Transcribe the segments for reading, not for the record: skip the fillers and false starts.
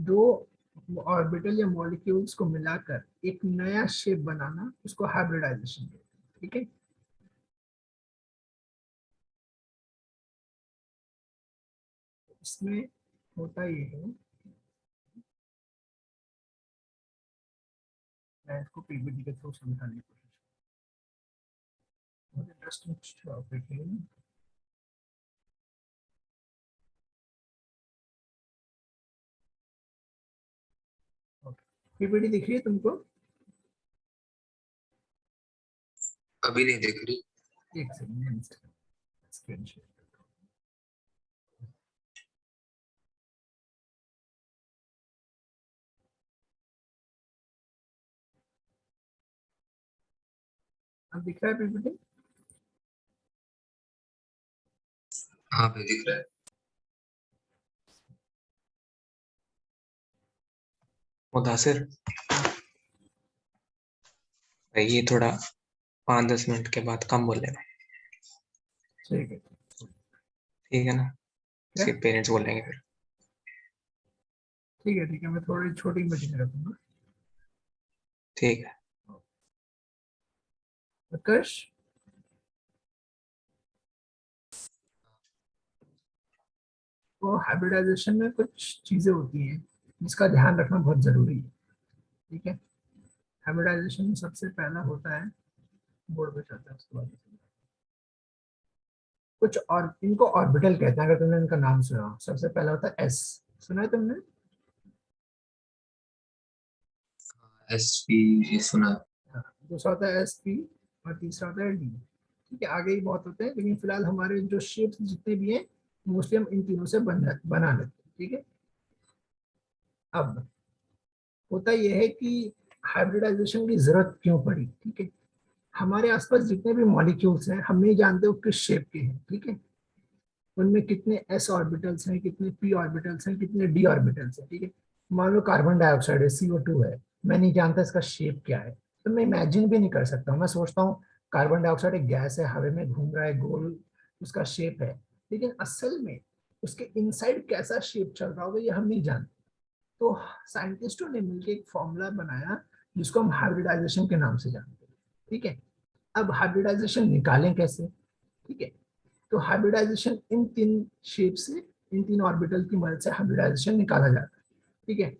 दो ऑर्बिटल या मॉलिक्यूल्स को मिलाकर एक नया शेप बनाना, उसको हाइब्रिडाइजेशन कहते हैं। ठीक है, इसमें होता ये है, मैं इसको पीपीटी के थ्रू समझाने की कोशिश, बहुत इंटरेस्टिंग टॉपिक है। पीपीटी दिख रही है तुमको? अभी नहीं दिख रही। एक सेकंड, स्क्रीन शेयर। अब दिख रहा है पीपीटी? हाँ भाई दिख रहा है। मुदासिर ये थोड़ा 5-10 मिनट के बाद कम बोलेगा, ठीक है, ठीक है ना? क्या? इसके पेरेंट्स बोलेंगे फिर। ठीक है, ठीक है, मैं थोड़ी छोटी मशीन रखूंगा। ठीक है। उत्कर्ष, तो हाइब्रिडाइजेशन में कुछ चीजें होती हैं जिसका ध्यान रखना बहुत जरूरी है। ठीक है, हाइब्रिडाइजेशन में सबसे पहला होता है, बोर्ड पे चलता है उसके बाद कुछ, और इनको ऑर्बिटल कहते हैं, अगर तुमने इनका नाम सुना हो। सबसे पहला होता है एस, सुना है तुमने? एसपी ये सुना है। हाँ, दूसरा होता है एस पी, और तीसरा होता है डी। ठीक है, आगे ही बहुत होते हैं, लेकिन फिलहाल हमारे जो शेप्स जितने भी हैं मोस्टली हम इन तीनों से बना लेते हैं। ठीक है, अब होता यह है कि हाइब्रिडाइजेशन की जरूरत क्यों पड़ी। ठीक है, हमारे आसपास जितने भी मॉलिक्यूल्स हैं हम नहीं जानते वो किस शेप के हैं। ठीक है, उनमें कितने एस ऑर्बिटल्स हैं, कितने पी ऑर्बिटल्स हैं, कितने डी ऑर्बिटल्स हैं। ठीक है, मान लो कार्बन डाइऑक्साइड है, CO2 है, मैं नहीं जानता इसका शेप क्या है, तो मैं इमेजिन भी नहीं कर सकता हूँ। मैं सोचता हूँ कार्बन डाइऑक्साइड एक गैस है, हवा में घूम रहा है, गोल उसका शेप है, लेकिन असल में उसके इनसाइड कैसा शेप चल रहा होगा ये हम नहीं जानते। तो साइंटिस्टों ने मिलकर एक फॉर्मूला बनाया जिसको हम हाइब्रिडाइजेशन के नाम से जानते हैं। ठीक है, अब हाइब्रिडाइजेशन निकालें कैसे? ठीक है, तो हाइब्रिडाइजेशन इन तीन शेप से, इन तीन ऑर्बिटल की मदद से हाइब्रिडाइजेशन निकाला जाता है। ठीक है,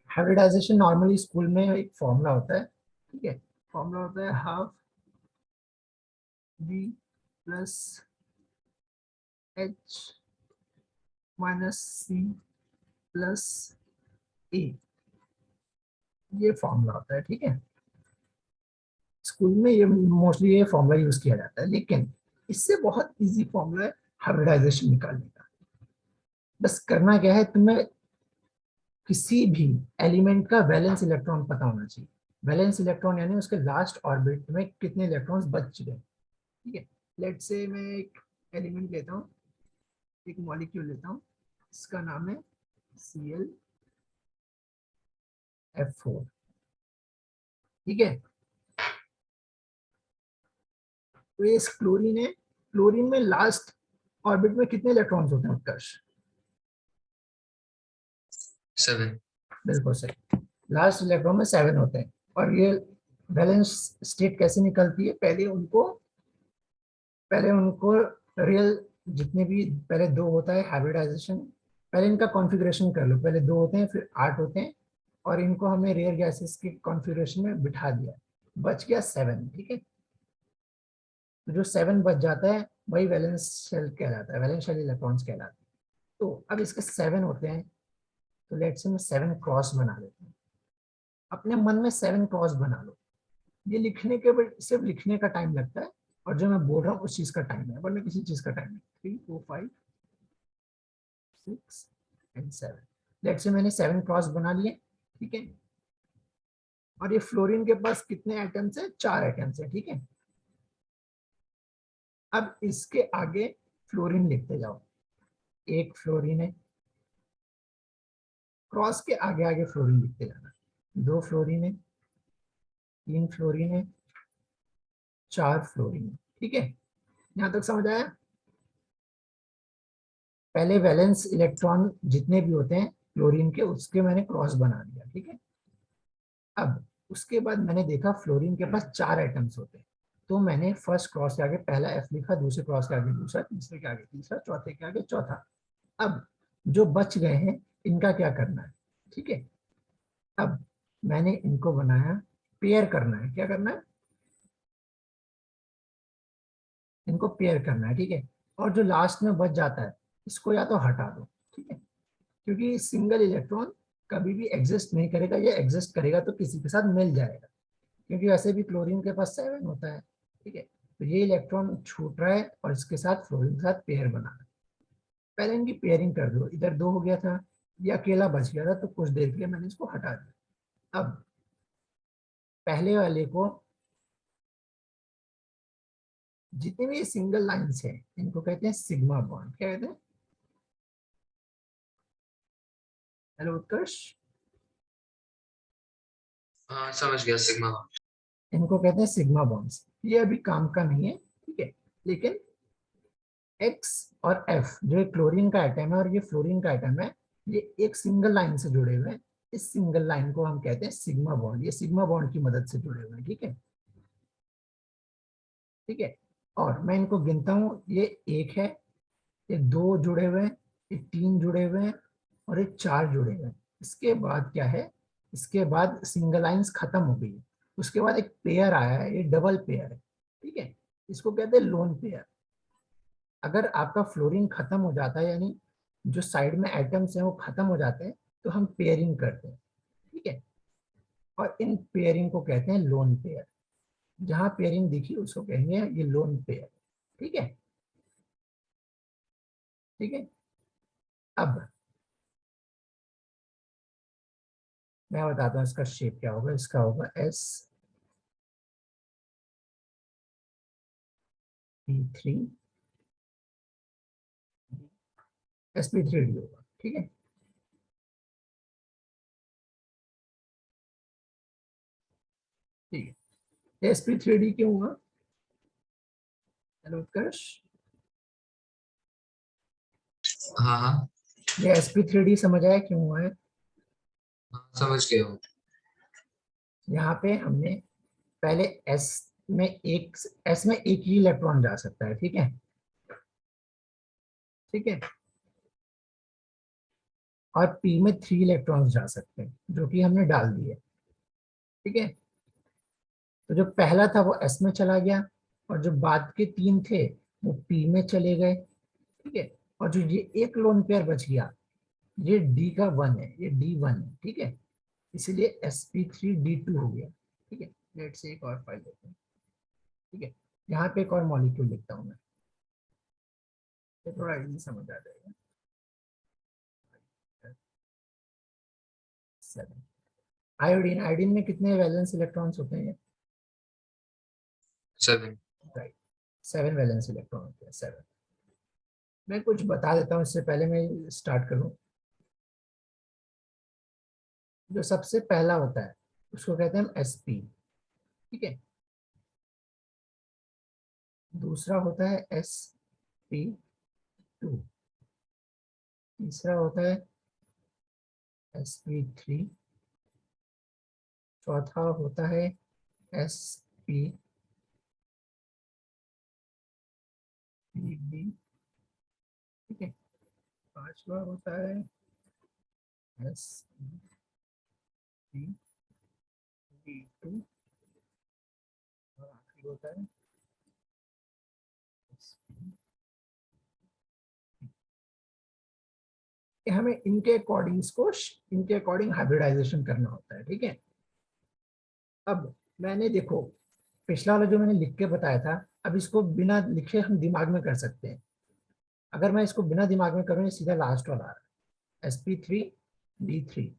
हाइब्रिडाइजेशन नॉर्मली स्कूल में एक फॉर्मूला होता है। ठीक है, फॉर्मूला होता है half b plus h minus c plus a, ये फॉर्मूला होता है। ठीक है, स्कूल में ये मोस्टली ये फॉर्मूला यूज किया जाता है, लेकिन इससे बहुत इजी फॉर्मूला है हाइब्रिडाइजेशन निकालने का। बस करना क्या है, तुम्हें किसी भी एलिमेंट का वैलेंस इलेक्ट्रॉन पता होना चाहिए। वैलेंस इलेक्ट्रॉन यानी उसके लास्ट ऑर्बिट में कितने इलेक्ट्रॉन्स बच गए। ठीक है, लेट से मैं एक एलिमेंट लेता हूँ, एक मॉलिक्यूल लेता हूँ, इसका नाम है ClF4। ठीक है, तो ये क्लोरीन है, क्लोरीन में लास्ट ऑर्बिट में कितने इलेक्ट्रॉन्स होते हैं उत्कर्ष? 7। बिल्कुल सही, लास्ट इलेक्ट्रॉन में 7 होते हैं। और ये बैलेंस स्टेट कैसे निकलती है? पहले उनको रियल जितने भी, पहले 2 होता है हाइब्रिडाइजेशन, पहले इनका कॉन्फ़िगरेशन कर लो, पहले 2 होते हैं फिर 8 होते हैं, और इनको हमने रेयर गैसेस के कॉन्फ़िगरेशन में बिठा दिया, बच गया 7। ठीक है, तो जो 7 बच जाता है वही वैलेंस शेल कहलाता है, वैलेंस शेल इलेक्ट्रॉन्स कहलाते हैं। तो अब इसके 7 होते हैं, तो लेट्स से मैं 7 क्रॉस बना लेता हूँ। अपने मन में 7 क्रॉस बना लो, ये लिखने के बाद सिर्फ लिखने का टाइम लगता है, और जो मैं बोल रहा हूँ उस चीज का टाइम है, वरना किसी चीज का टाइम है। 3 4 5 6 एंड 7, लेट्स से मैंने 7 क्रॉस बना लिए। ठीक है, और ये फ्लोरीन के पास कितने एटम्स है? 4 एटम्स है। ठीक है, अब इसके आगे फ्लोरीन लिखते जाओ, एक फ्लोरीन है, क्रॉस के आगे आगे फ्लोरीन लिखते जाना, 2 फ्लोरीन है, 3 फ्लोरीन है, 4 फ्लोरीन है। ठीक है, यहां तक समझ आया? पहले वैलेंस इलेक्ट्रॉन जितने भी होते हैं क्लोरीन के, उसके मैंने क्रॉस बना दिया, ठीक है। अब उसके बाद मैंने देखा फ्लोरीन के पास 4 एटम्स होते हैं, तो मैंने फर्स्ट क्रॉस के आगे पहला एफ लिखा, दूसरे क्रॉस के आगे दूसरा, तीसरे के आगे तीसरा, चौथे के आगे चौथा। अब जो बच गए हैं इनका क्या करना है, ठीक है। अब मैंने इनको बनाया, पेयर करना है, क्या करना है, इनको पेयर करना है, ठीक है। और जो लास्ट में बच जाता है इसको या तो हटा दो, ठीक है, क्योंकि सिंगल इलेक्ट्रॉन कभी भी एग्जिस्ट नहीं करेगा, ये एग्जिस्ट करेगा तो किसी के साथ मिल जाएगा, क्योंकि वैसे भी क्लोरीन के पास 7 होता है, ठीक है। तो ये इलेक्ट्रॉन छूट रहा है और इसके साथ फ्लोरीन के साथ पेयर बना रहा है। पहले इनकी पेयरिंग कर दो, इधर 2 हो गया था, ये अकेला बच गया था, तो कुछ देर के लिए मैंने इसको हटा दिया। अब पहले वाले को, जितने भी सिंगल लाइंस हैं इनको कहते हैं सिग्मा बॉन्ड, क्या कहते हैं, हेलो उत्कर्ष, हाँ समझ गया, सिग्मा। इनको कहते हैं सिग्मा बॉन्ड्स। ये अभी काम का नहीं है, ठीक है, लेकिन एक्स और एफ जो क्लोरीन का आइटम है और ये फ्लोरीन का आइटम है, ये एक सिंगल लाइन से जुड़े हुए हैं। इस सिंगल लाइन को हम कहते हैं सिग्मा बॉन्ड, ये सिग्मा बॉन्ड की मदद से जुड़े हुए हैं, ठीक है, ठीक है। और मैं इनको गिनता हूं, ये 1 है, ये 2 जुड़े हुए हैं, ये 3 जुड़े हुए हैं और ये 4 जुड़े हुए हैं। इसके बाद क्या है, इसके बाद सिंगल लाइंस खत्म हो गई है, उसके बाद एक पेयर आया है, ये डबल पेयर है, ठीक है, इसको कहते हैं लोन पेयर। अगर आपका फ्लोरीन खत्म हो जाता है, यानी जो साइड में एटम्स हैं वो खत्म हो जाते हैं, तो हम पेयरिंग करते हैं, ठीक है, और इन पेयरिंग को कहते हैं लोन पेयर। जहां पेयरिंग दिखी उसको कहेंगे ये लोन पेयर, ठीक है, ठीक है। अब मैं बताता हूँ इसका शेप क्या होगा, इसका होगा sp3 sp3d होगा, ठीक है, ठीक है। sp3d क्यों हुआ, हेलो उत्कर्ष, हाँ हाँ ये sp3d समझ आया क्यों हुआ है। हाँ, समझ गया हूँ। यहाँ पे हमने पहले एस में एक, एस में एक ही इलेक्ट्रॉन जा सकता है, ठीक है, ठीक है, और पी में 3 इलेक्ट्रॉन्स जा सकते हैं, जो कि हमने डाल दिए, ठीक है। तो जो पहला था वो एस में चला गया, और जो बाद के 3 थे वो पी में चले गए, ठीक है। और जो ये एक लोन पेयर बच गया, ये डी का 1 है, ये D1 है, ठीक है, इसीलिए sp3d2 हो गया, ठीक है। लेट से एक और फाइल लेते हैं, ठीक है, यहाँ पे एक और मॉलिक्यूल लिखता हूँ मैं, तो थोड़ा इजी समझ आ जाएगा। 7 आयोडीन, आयोडीन में कितने वैलेंस इलेक्ट्रॉन्स होते हैं, 7। राइट, 7 वैलेंस इलेक्ट्रॉन होते हैं, 7। मैं कुछ बता देता हूँ इससे पहले मैं स्टार्ट करूँ। जो सबसे पहला होता है उसको कहते हैं हम sp, ठीक है, दूसरा होता है sp2, तीसरा होता है sp3, चौथा होता है sp3d, ठीक है, पांचवा होता है sp3d2, और आखिरी होता है sp। हमें इनके अकॉर्डिंग इसको, इनके अकॉर्डिंग हाइब्रिडाइजेशन करना होता है, ठीक है। अब मैंने देखो, पिछला वाला जो मैंने लिख के बताया था, अब इसको बिना लिखे हम दिमाग में कर सकते हैं। अगर मैं इसको बिना दिमाग में करूँ, ये सीधा लास्ट वाला आ रहा है sp3d3,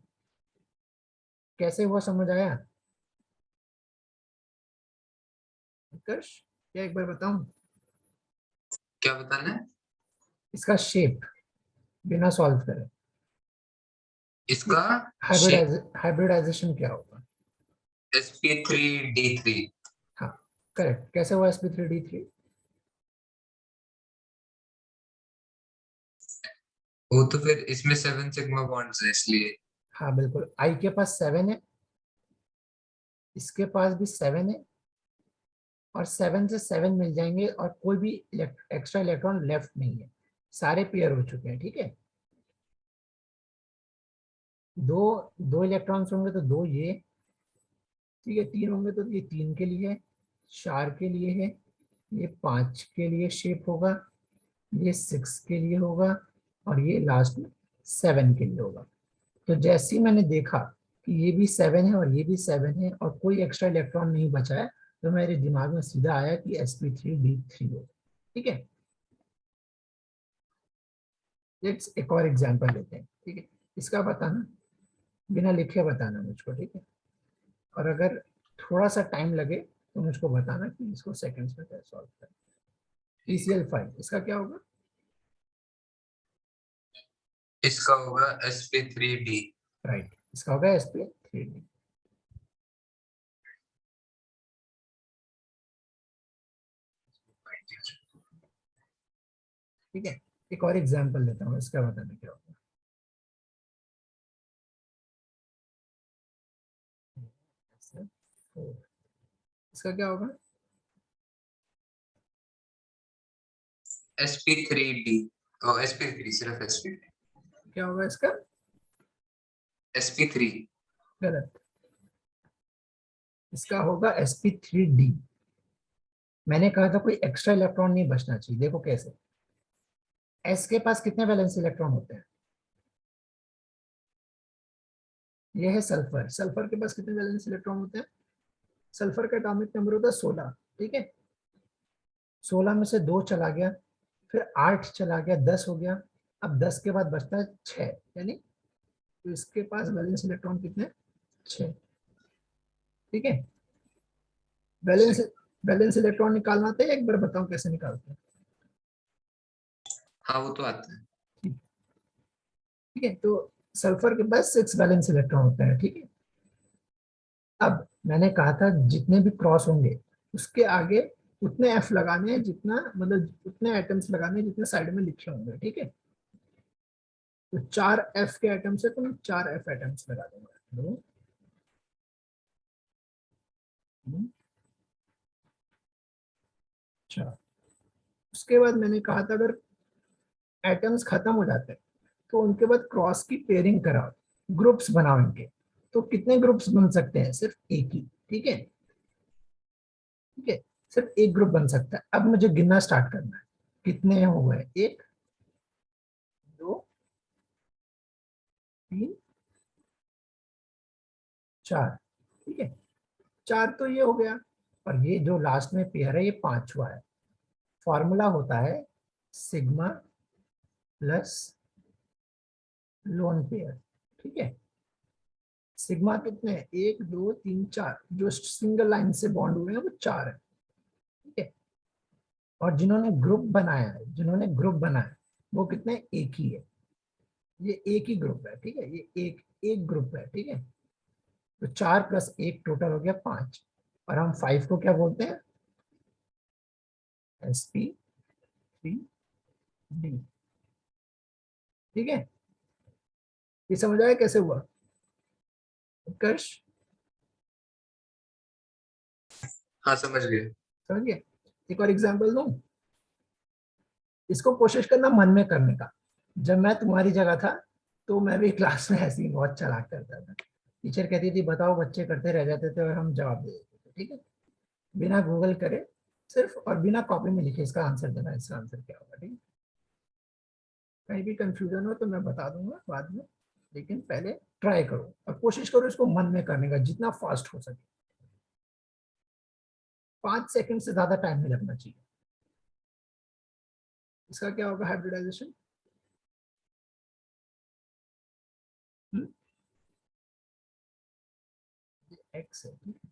कैसे हुआ समझ आया उत्कर्ष, क्या एक बार बताऊं क्या बताना है? इसका शेप, बिना सॉल्व करें, इसका शेप हाइब्रिडाइजेशन क्या होगा। sp3d3। हाँ करेक्ट, कैसे हुआ sp3d3, वो तो फिर इसमें 7 सिग्मा बॉन्ड्स है इसलिए। हाँ बिल्कुल, आई के पास 7 है, इसके पास भी 7 है, और 7 से 7 मिल जाएंगे और कोई भी एक्स्ट्रा इलेक्ट्रॉन लेफ्ट नहीं है, सारे पेयर हो चुके हैं। ठीक है, दो दो इलेक्ट्रॉन्स होंगे तो दो ये, ठीक है, तीन होंगे तो ये 3 के लिए है, 4 के लिए है, ये 5 के लिए शेप होगा, ये 6 के लिए होगा, और ये लास्ट में 7 के लिए होगा। तो जैसे ही मैंने देखा कि ये भी 7 है और ये भी 7 है और कोई एक्स्ट्रा इलेक्ट्रॉन नहीं बचा है, तो मेरे दिमाग में सीधा आया कि sp3d3 हो। ठीक है, लेट्स एक और एग्जांपल लेते हैं। ठीक है, इसका बताना, बिना लिखे बताना मुझको। ठीक है, और अगर थोड़ा सा टाइम लगे तो मुझको बताना कि इसको सेकंड्स में कैसे सॉल्व करें। PCl5 इसका क्या होगा? इसका होगा sp3d। राइट, इसका होगा sp3d। ठीक है, एक और एग्जांपल लेता हूँ, इसका बताना क्या होगा। इसका क्या होगा? sp3d। ओ sp3, सिर्फ sp3। क्या होगा इसका? sp3। गलत, इसका होगा sp3d। मैंने कहा था कोई एक्स्ट्रा इलेक्ट्रॉन नहीं बचना चाहिए। देखो कैसे, s के पास कितने वैलेंस इलेक्ट्रॉन होते हैं? ये है सल्फर, सल्फर के पास कितने वैलेंस इलेक्ट्रॉन होते हैं? सल्फर का एटॉमिक नंबर होता है 16। ठीक है, 16 में से 2 चला गया, फिर 8 चला गया, 10 हो गया। अब 10 के बाद बचता है 6, यानी तो इसके पास वैलेंस इलेक्ट्रॉन कितने? 6। ठीक है, बैलेंस बैलेंस इलेक्ट्रॉन निकालना था, एक बार बताओ कैसे निकालते हैं। हाँ वो तो आता है। ठीक है, तो सल्फर के पास 6 वैलेंस इलेक्ट्रॉन होते हैं। ठीक है, अब मैंने कहा था जितने भी क्रॉस होंगे उसके आगे उतने एफ लगाने हैं, जितना मतलब उतने एटम्स लगाने हैं जितने साइड में लिखे होंगे। ठीक है, तो 4 एफ के एटम्स है तो मैं 4 एफ एटम्स लगा दूंगा। 2 3 4। उसके बाद मैंने कहा था अगर एटम्स खत्म हो जाते हैं तो उनके बाद क्रॉस की पेयरिंग कराओ, ग्रुप्स बनाओ इनके। तो कितने ग्रुप्स बन सकते हैं? सिर्फ एक ही। ठीक है, ठीक है, सिर्फ एक ग्रुप बन सकता है। अब मुझे गिनना स्टार्ट करना है, कितने हो गए? 1 2 3 4। ठीक है, 4 तो ये हो गया, और ये जो लास्ट में पेयर है ये 5वां है। फॉर्मूला होता है सिग्मा प्लस लोन पेयर। ठीक है, सिग्मा कितने हैं? 1 2 3 4, जो सिंगल लाइन से बॉन्ड हुए हैं वो 4 है। ठीक है, और जिन्होंने ग्रुप बनाया वो कितने? एक ही है, ये एक ही ग्रुप है। ठीक है, ये एक एक ग्रुप है। ठीक है, तो 4 प्लस 1 टोटल हो गया 5, और हम 5 को क्या बोलते हैं? sp3d। ठीक है, ये समझ आया कैसे हुआ उत्कर्ष? हाँ समझ गए। समझ गए? एक और एग्जांपल दूं, इसको कोशिश करना मन में करने का। जब मैं तुम्हारी जगह था तो मैं भी क्लास में ऐसे ही बहुत चालाक करता था। टीचर कहती थी बताओ, बच्चे करते रह जाते थे और हम जवाब दे देते थे। ठीक है, बिना गूगल करे सिर्फ, और बिना कॉपी में लिखे इसका आंसर देना, इसका आंसर क्या होगा। ठीक है, कहीं भी कंफ्यूजन हो तो मैं बता दूंगा बाद में, लेकिन पहले ट्राई करो और कोशिश करो इसको मन में करने का जितना फास्ट हो सके। 5 सेकंड से ज्यादा टाइम नहीं लगना चाहिए। इसका क्या होगा? हाइब्रिडाइजेशन एक्स है। ठीक है?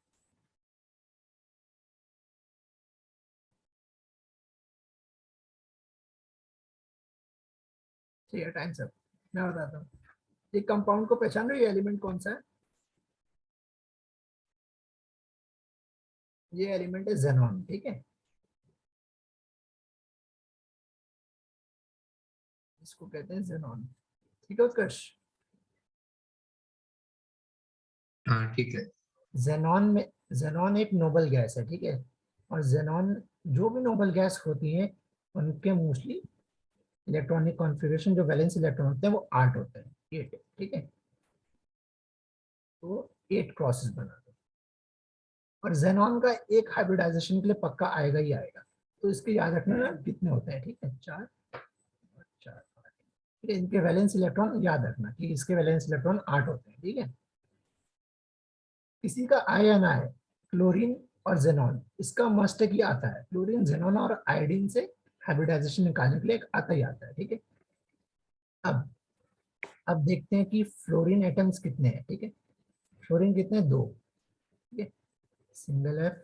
ठीक है, टाइम सब मैं बताता हूँ। ये कंपाउंड को पहचान रहे हो? ये एलिमेंट कौन सा है? ये एलिमेंट है जेनॉन। ठीक है, इसको कहते हैं जेनॉन। ठीक है उत्कर्ष? हाँ ठीक है। जेनॉन एक नोबल गैस है, ठीक है। और जेनॉन जो भी नोबल गैस होती है उनके मोस्टली इलेक्ट्रॉनिक कॉन्फ़िगरेशन जो वैलेंस इलेक्ट्रॉन होते हैं वो 8 होते हैं, 8, ठीक है। तो 8 क्रॉसेस बना दो। और जेनॉन का एक हाइब्रिडाइजेशन के लिए पक्का आएगा ही आएगा, तो इसके याद रखना ना कितने होते हैं, ठीक है, 4 और 4, 8। ठीक है, इनके वैलेंस इलेक्ट्रॉन याद रखना कि इसके वैलेंस इलेक्ट्रॉन 8 होते हैं, ठीक है। इसी का आयन है क्लोरीन और जेनॉन, इसका मस्ट है कि आता है क्लोरीन, जेनॉन और आयोडीन से हाइब्रिडाइजेशन निकालने के लिए एक आता ही आता है, ठीक है। अब अब देखते हैं कि फ्लोरीन एटम्स कितने हैं, ठीक है। फ्लोरीन कितने, 2, ठीक है, सिंगल एफ,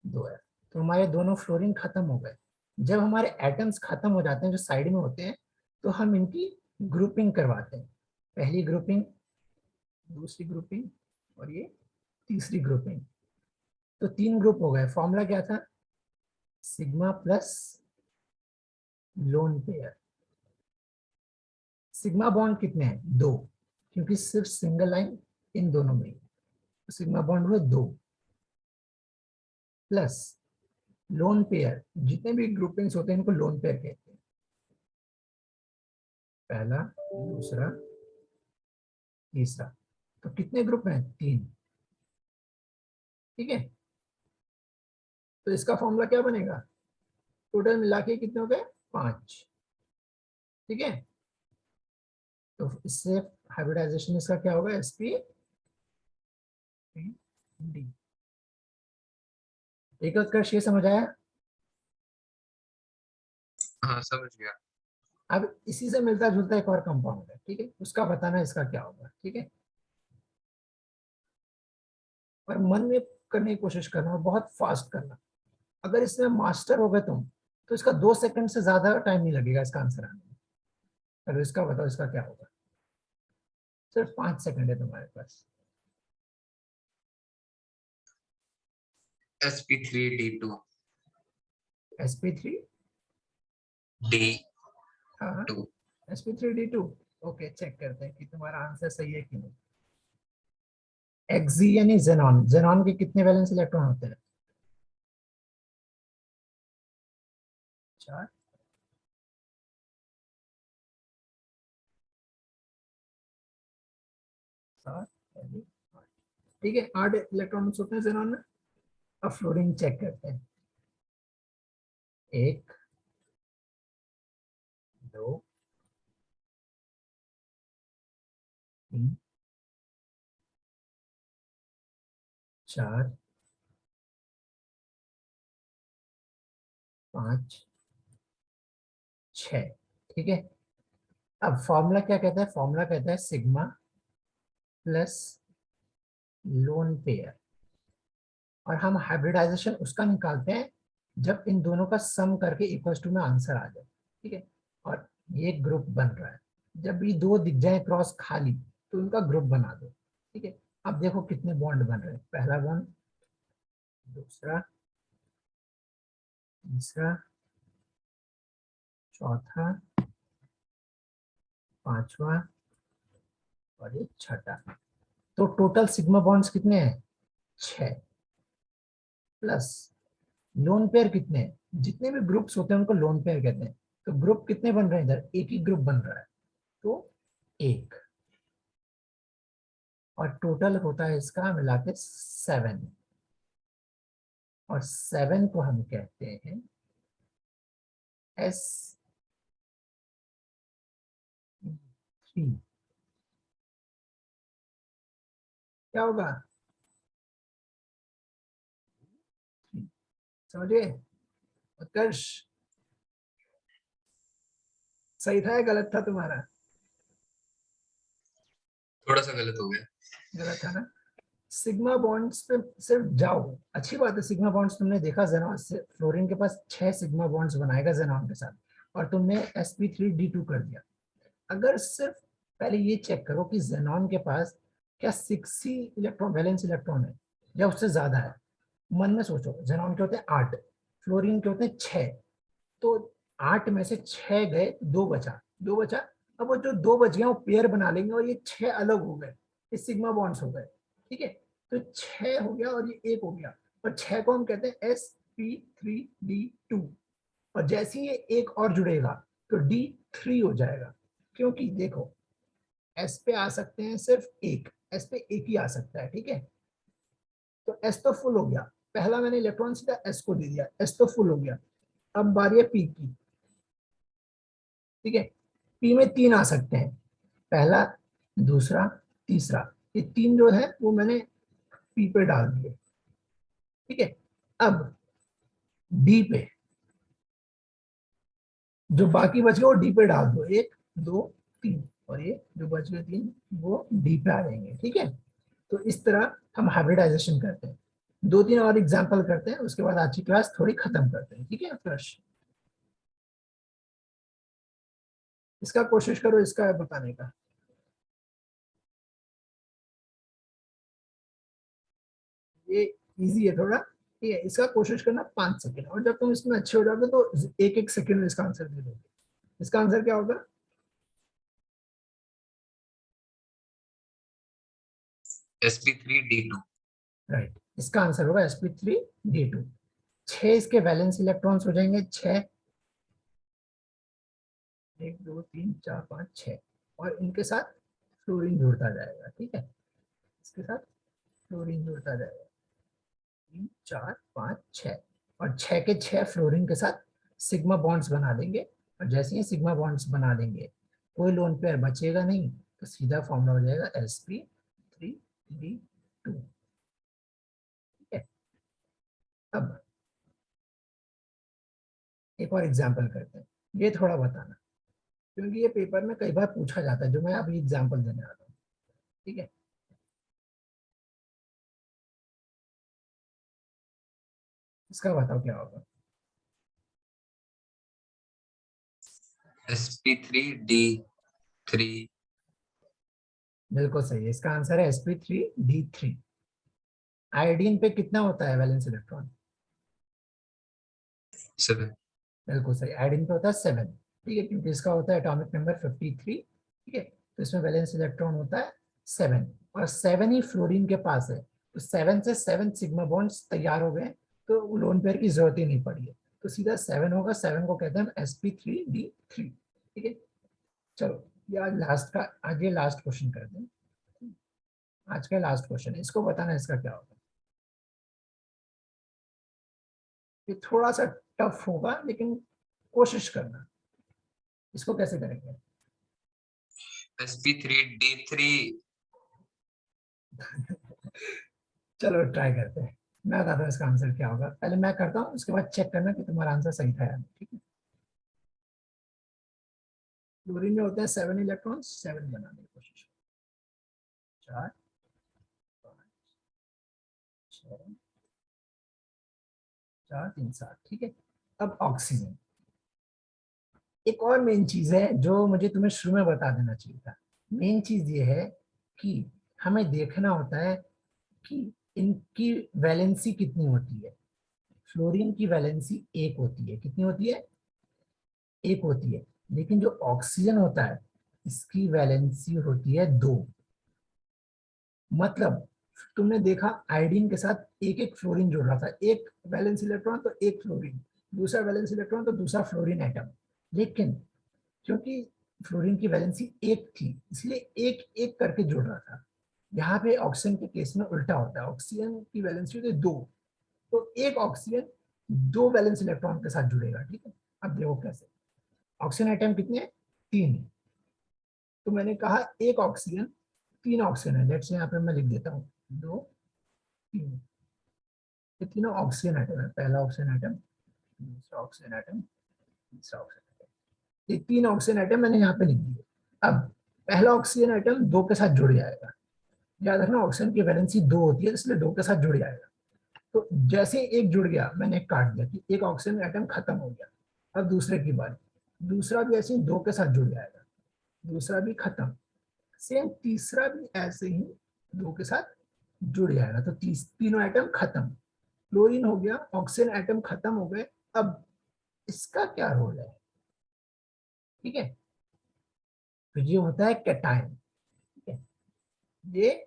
2 एफ। तो हमारे दोनों फ्लोरीन खत्म हो गए। जब हमारे एटम्स खत्म हो जाते हैं जो साइड में होते हैं, तो हम इनकी ग्रुपिंग करवाते हैं। पहली ग्रुपिंग, दूसरी ग्रुपिंग और ये तीसरी ग्रुपिंग। तो 3 ग्रुप हो गए। फॉर्मूला क्या था, sigma plus lone pair. Sigma bond कितने हैं, 2, क्योंकि सिर्फ सिंगल लाइन इन दोनों में, तो सिग्मा बॉन्ड हुए 2, प्लस लोन पेयर। जितने भी ग्रुपिंग्स होते हैं इनको लोन पेयर कहते हैं। पहला, दूसरा, तीसरा। तो कितने ग्रुप हैं, 3, ठीक है। तो इसका फॉर्मूला क्या बनेगा, टोटल मिला के कितने हो गए, 5, ठीक है। तो इससे हाइब्रिडाइजेशन इसका क्या होगा, sp डी। एक उत्कर्ष ये समझ आया? हाँ समझ गया। अब इसी से मिलता जुलता एक और कंपाउंड है, ठीक है, उसका बताना इसका क्या होगा, ठीक है। और मन में करने की कोशिश करना और बहुत फास्ट करना। अगर इसमें मास्टर हो गए तुम, तो इसका 2 सेकंड से ज्यादा टाइम नहीं लगेगा इसका आंसर आने में। अगर इसका बताओ इसका क्या होगा, सिर्फ 5 सेकंड है तुम्हारे पास। sp3d2 sp3 d2। हाँ, sp3d2। ओके, चेक करते हैं कि तुम्हारा आंसर सही है कि नहीं। एक्सी यानी जेनॉन, जेनॉन के कितने वैलेंस इलेक्ट्रॉन होते हैं, 4, 7, 8, ठीक है, 8 इलेक्ट्रॉन होते हैं जेनॉन में। अब फ्लोरीन चेक करते हैं, 1, 2, 3, 4, 5, 6, ठीक है। अब फॉर्मूला क्या कहता है, फॉर्मूला कहता है सिग्मा प्लस लोन पेयर। और हम हाइब्रिडाइजेशन उसका निकालते हैं जब इन दोनों का सम करके इक्वल टू में आंसर आ जाए, ठीक है। और ये ग्रुप बन रहा है, जब ये 2 दिख जाए क्रॉस खाली तो इनका ग्रुप बना दो, ठीक है। अब देखो कितने बॉन्ड बन रहे हैं, पहला बॉन्ड, दूसरा, तीसरा, चौथा, पांचवा और ये छठा। तो टोटल सिग्मा बॉन्ड्स कितने हैं, 6, प्लस लोन पेयर कितने हैं, जितने भी ग्रुप्स होते हैं उनको लोन पेयर कहते हैं। तो ग्रुप कितने बन रहे हैं, इधर एक ही ग्रुप बन रहा है, तो 1। और टोटल होता है इसका मिला के 7। और 7 को हम कहते हैं S3। क्या होगा, समझिए उत्कर्ष? सही था या गलत था तुम्हारा? थोड़ा सा गलत हो गया। गलत था ना। सिग्मा बॉन्ड्स पे सिर्फ जाओ, अच्छी बात है, सिग्मा बॉन्ड्स तुमने देखा, जेनॉन से फ्लोरीन के पास 6 सिग्मा बॉन्ड्स बनाएगा जेनॉन के साथ, और तुमने sp3d2 कर दिया। अगर सिर्फ पहले ये चेक करो कि जेनॉन के पास क्या 6 ही इलेक्ट्रॉन वैलेंस इलेक्ट्रॉन है या उससे ज्यादा है। मन में सोचो, जेनॉन के होते हैं 8, फ्लोरीन के होते हैं 6, तो 8 में से 6 गए, 2 बचा, 2 बचा। अब वो जो 2 बच गया वो पेयर बना लेंगे और ये 6 अलग हो गए, ये सिग्मा बॉन्ड्स हो गए, ठीक है। तो 6 हो गया और ये 1 हो गया, और 6 को हम कहते हैं sp3d2। और जैसे ही ये एक और जुड़ेगा तो D3 हो जाएगा, क्योंकि देखो S पे आ सकते हैं सिर्फ एक, S पे एक ही आ सकता है, ठीक है। तो S तो फुल हो गया, पहला मैंने इलेक्ट्रॉन सीधा S को दे दिया, S तो फुल हो गया। अब बारी है P की, ठीक है। P में 3 आ सकते हैं, पहला, दूसरा, तीसरा, ये 3 जो है वो मैंने P पे डाल दिए, ठीक है। अब D पे जो बाकी बच गए वो डी पे डाल दो, 1 2 3, और ये जो बच गए 3 वो डी पे आ जाएंगे, ठीक है। तो इस तरह हम हाइब्रिडाइजेशन करते हैं। 2-3 और एग्जांपल करते हैं, उसके बाद आज की क्लास थोड़ी खत्म करते हैं, ठीक है फ्रेश। इसका कोशिश करो इसका बताने का। ये इजी है थोड़ा, ठीक है। इसका कोशिश करना 5 सेकंड, और जब तुम इसमें अच्छे हो जाओगे तो एक एक सेकंड में इसका आंसर दे दोगे। इसका आंसर क्या होगा? sp3d2। राइट, इसका आंसर होगा sp3d2। 6 इसके वैलेंस इलेक्ट्रॉन्स हो जाएंगे, 6, 1 2 3 4 5 6, और इनके साथ फ्लोरीन जुड़ता जाएगा, ठीक है। इसके साथ फ्लोरीन जुड़ता जाएगा, 3 4 5 6, और 6 के 6 फ्लोरीन के साथ सिग्मा बॉन्ड्स बना देंगे। और जैसे ही सिग्मा बॉन्ड्स बना देंगे कोई लोन पेयर बचेगा नहीं, तो सीधा फॉर्मूला हो जाएगा sp3d2, ठीक है। अब एक और एग्जांपल करते हैं, ये थोड़ा बताना, क्योंकि ये पेपर में कई बार पूछा जाता है, जो मैं अभी एग्जांपल देने आता हूँ, ठीक है। इसका बताओ क्या होगा? sp3d3। बिल्कुल सही है, इसका आंसर है sp3d3। आयोडीन पे कितना होता है वैलेंस इलेक्ट्रॉन? 7। बिल्कुल सही, आयोडीन पे होता है 7, ठीक है, क्योंकि इसका होता है एटॉमिक नंबर 53, ठीक है। तो इसमें वैलेंस इलेक्ट्रॉन होता है 7, और 7 ही फ्लोरीन के पास है, तो 7 से 7 सिग्मा बॉन्ड्स तैयार हो गए, तो लोन पेयर की जरूरत ही नहीं पड़ी है, तो सीधा 7 होगा, 7 को कहते हैं sp3d3, ठीक है। चलो ये आज लास्ट का, आज ये लास्ट क्वेश्चन करते हैं, आज का लास्ट क्वेश्चन है, इसको बताना इसका क्या होगा। ये थोड़ा सा टफ होगा, लेकिन कोशिश करना। इसको कैसे करेंगे? sp3d3। चलो ट्राई करते हैं, मैं बताता हूँ इसका आंसर क्या होगा, पहले मैं करता हूँ, उसके बाद चेक करना कि तुम्हारा आंसर सही था या नहीं, ठीक है। क्लोरीन में होते हैं 7 इलेक्ट्रॉन, 7 बनाने की कोशिश, 4 5 6 4 3 7, ठीक है। अब ऑक्सीजन, एक और मेन चीज है जो मुझे तुम्हें शुरू में बता देना चाहिए था। मेन चीज ये है कि हमें देखना होता है कि इनकी वैलेंसी कितनी होती है। फ्लोरीन की वैलेंसी 1 होती है, कितनी होती है? 1 होती है। लेकिन जो ऑक्सीजन होता है इसकी वैलेंसी होती है 2। मतलब तुमने देखा आयोडीन के साथ एक एक फ्लोरीन जुड़ रहा था, एक वैलेंस इलेक्ट्रॉन तो एक फ्लोरीन, दूसरा वैलेंस इलेक्ट्रॉन तो दूसरा फ्लोरीन एटम। लेकिन क्योंकि फ्लोरीन की वैलेंसी 1 थी, इसलिए एक एक करके जुड़ रहा था। यहाँ पे ऑक्सीजन के केस में उल्टा होता है, ऑक्सीजन की वैलेंसी होती है 2, तो एक ऑक्सीजन 2 वैलेंस इलेक्ट्रॉन के साथ जुड़ेगा, ठीक है। अब देखो कैसे, ऑक्सीजन आइटम कितने हैं? 3 है। तो मैंने कहा एक ऑक्सीजन 3 ऑक्सीजन है, लेट्स यहाँ पे मैं लिख देता हूँ 2 3, ये तीनों ऑक्सीजन आइटम है, पहला ऑक्सीजन आइटम, दूसरा ऑक्सीजन आइटम, तीसरा ऑक्सीजन आइटम, ये 3 ऑक्सीजन आइटम मैंने यहाँ पे लिख दिए। अब पहला ऑक्सीजन आइटम 2 के साथ जुड़ जाएगा, याद रखना ऑक्सीजन की वैलेंसी 2 होती है, इसलिए 2 के साथ जुड़ जाएगा। तो जैसे एक जुड़ गया मैंने एक काट दिया कि एक ऑक्सीजन आइटम खत्म हो गया। अब दूसरे की बारी, दूसरा भी ऐसे ही 2 के साथ जुड़ जाएगा, दूसरा भी खत्म, सेम तीसरा भी ऐसे ही 2 के साथ जुड़ जाएगा, तो तीनों आइटम खत्म। क्लोरीन हो गया, ऑक्सीजन आइटम खत्म हो गए। अब इसका क्या रोल है? ठीक है। तो ये होता है कैटायन, ठीक है। ये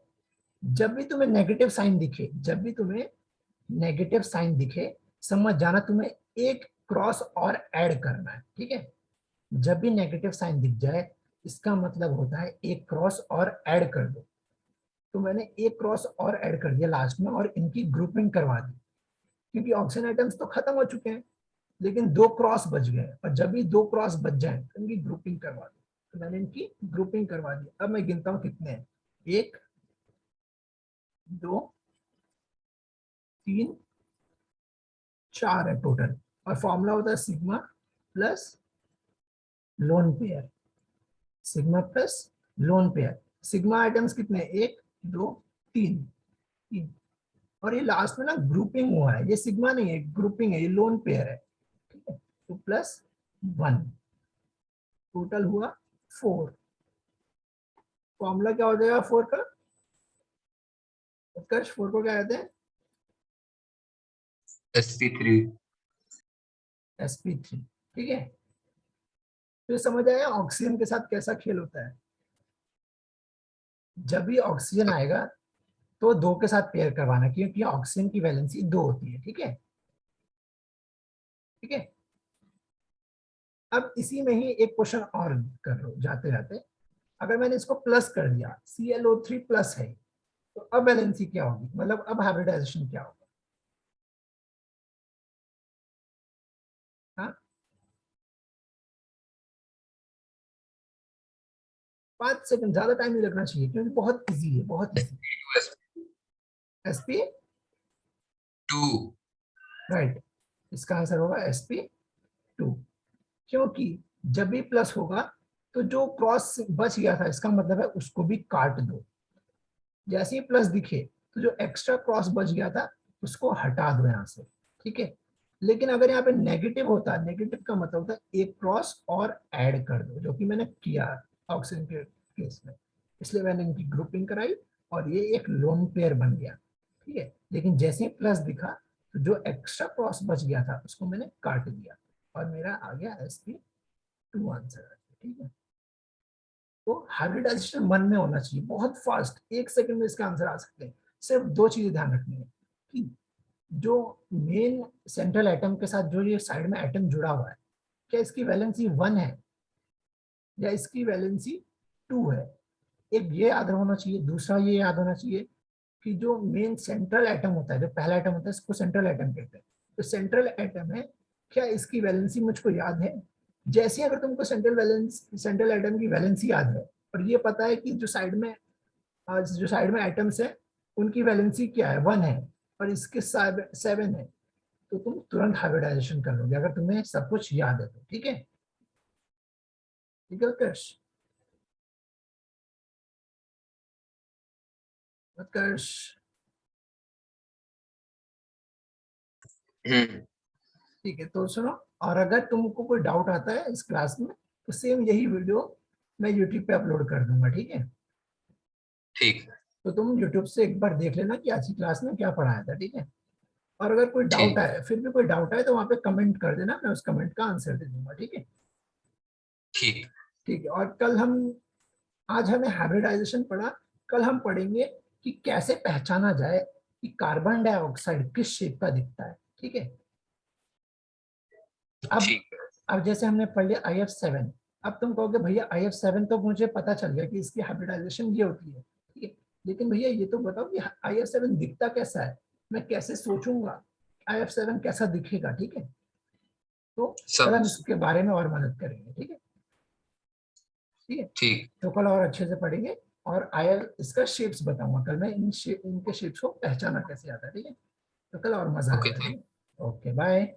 जब भी तुम्हें नेगेटिव साइन दिखे, जब भी तुम्हें नेगेटिव साइन दिखे, समझ जाना तुम्हें एक क्रॉस और ऐड करना है, ठीक है। जब भी नेगेटिव साइन दिख जाए, इसका मतलब होता है एक क्रॉस और ऐड कर दो। तो मैंने एक क्रॉस और ऐड कर दिया लास्ट में और इनकी ग्रुपिंग करवा दी, क्योंकि ऑक्सीजन आइटम्स तो खत्म हो चुके हैं, लेकिन 2 क्रॉस बच गए, और जब भी 2 क्रॉस बच जाए तो इनकी ग्रुपिंग करवा दी। तो मैंने इनकी ग्रुपिंग करवा दी। अब मैं गिनता हूं कितने हैं, 1 2 3 4 है टोटल, और फॉर्मूला होता है sigma plus lone pair, sigma plus lone pair. Sigma items कितने, 1 2 3 3, और ये लास्ट में ना ग्रुपिंग हुआ है, ये सिग्मा नहीं है, ग्रुपिंग है, ये लोन पेयर है, ठीक है। तो प्लस 1, टोटल हुआ 4। फॉर्मूला क्या हो जाएगा 4 का, उत्कर्ष 4 को क्या कहते हैं, sp3। sp3, ठीक है। तो ये समझ आया ऑक्सीजन के साथ कैसा खेल होता है। जब भी ऑक्सीजन आएगा तो 2 के साथ पेयर करवाना, क्योंकि ऑक्सीजन की वैलेंसी 2 होती है, ठीक है, ठीक है। अब इसी में ही एक क्वेश्चन और कर लो जाते जाते। अगर मैंने इसको प्लस कर दिया, ClO3 प्लस है, तो अब वैलेंसी क्या होगी, मतलब अब हाइब्रिडाइजेशन क्या होगा। हाँ, 5 सेकंड, ज्यादा टाइम नहीं लगना चाहिए, क्योंकि बहुत इजी है, बहुत इजी। sp2, राइट, इसका आंसर होगा sp2, क्योंकि जब भी प्लस होगा तो जो क्रॉस बच गया था, इसका मतलब है उसको भी काट दो। जैसे ही प्लस दिखे तो जो एक्स्ट्रा क्रॉस बच गया था उसको हटा दो यहाँ से, ठीक है। लेकिन अगर यहाँ पे नेगेटिव होता, नेगेटिव का मतलब होता है एक क्रॉस और ऐड कर दो, जो कि मैंने किया ऑक्सीजन के केस में, इसलिए मैंने इनकी ग्रुपिंग कराई और ये एक लोन पेयर बन गया, ठीक है। लेकिन जैसे ही प्लस दिखा तो जो एक्स्ट्रा क्रॉस बच गया था उसको मैंने काट दिया, और मेरा आ गया sp2 आंसर, ठीक है। तो हाइब्रिडाइजेशन मन में होना चाहिए, बहुत फास्ट, 1 सेकंड में इसका आंसर आ सकते हैं। सिर्फ 2 चीजें ध्यान रखनी है कि जो मेन सेंट्रल एटम के साथ जो ये साइड में एटम जुड़ा हुआ है, क्या इसकी वैलेंसी 1 है या इसकी वैलेंसी 2 है। एक ये याद होना चाहिए, दूसरा ये याद होना चाहिए कि जो मेन सेंट्रल एटम होता है, जो पहला एटम होता है, इसको सेंट्रल एटम कहते हैं। तो सेंट्रल एटम है, क्या इसकी वैलेंसी मुझको याद है। जैसे अगर तुमको सेंट्रल एटम की वैलेंसी याद है, और ये पता है कि जो साइड में एटम्स है उनकी वैलेंसी क्या है, 1 है, और इसके 7 है, तो तुम तुरंत हाइब्रिडाइजेशन कर लोगे, अगर तुम्हें सब कुछ याद है तो, ठीक है। ठीक है उत्कर्ष, उत्कर्ष, ठीक है। तो सुनो, और अगर तुमको कोई डाउट आता है इस क्लास में तो सेम यही वीडियो मैं यूट्यूब पे अपलोड कर दूंगा, ठीक है। ठीक तो तुम यूट्यूब से एक बार देख लेना कि आज की क्लास में क्या पढ़ाया था, ठीक है। और अगर कोई डाउट ठीक आए, फिर भी कोई डाउट आए तो वहाँ पे कमेंट कर देना, मैं उस कमेंट का आंसर दे दूंगा, ठीक है। ठीक। ठीक है, और कल हम, आज हमने हाइब्रिडाइजेशन पढ़ा, कल हम पढ़ेंगे कि कैसे पहचाना जाए कि कार्बन डाइऑक्साइड किस शेप का दिखता है, ठीक है। अब ठीक अब जैसे हमने पढ़ लिया IF7, अब तुम कहोगे भैया IF7 तो मुझे पता चल गया कि इसकी हाइब्रिडाइजेशन ये होती है, ठीक है। लेकिन भैया ये तो बताओ कि IF7 दिखता कैसा है, मैं कैसे सोचूंगा IF7 कैसा दिखेगा, ठीक है। तो कल सब। हम इसके बारे में और मदद करेंगे, ठीक है, ठीक है। ठीक। तो कल और अच्छे से पढ़ेंगे, और आयल इसका शेप्स बताऊंगा कल मैं, इनके शेप्स को पहचाना कैसे आता है, ठीक है। तो कल और मजा ओके आएगा, ठीक थैंक है। Okay bye.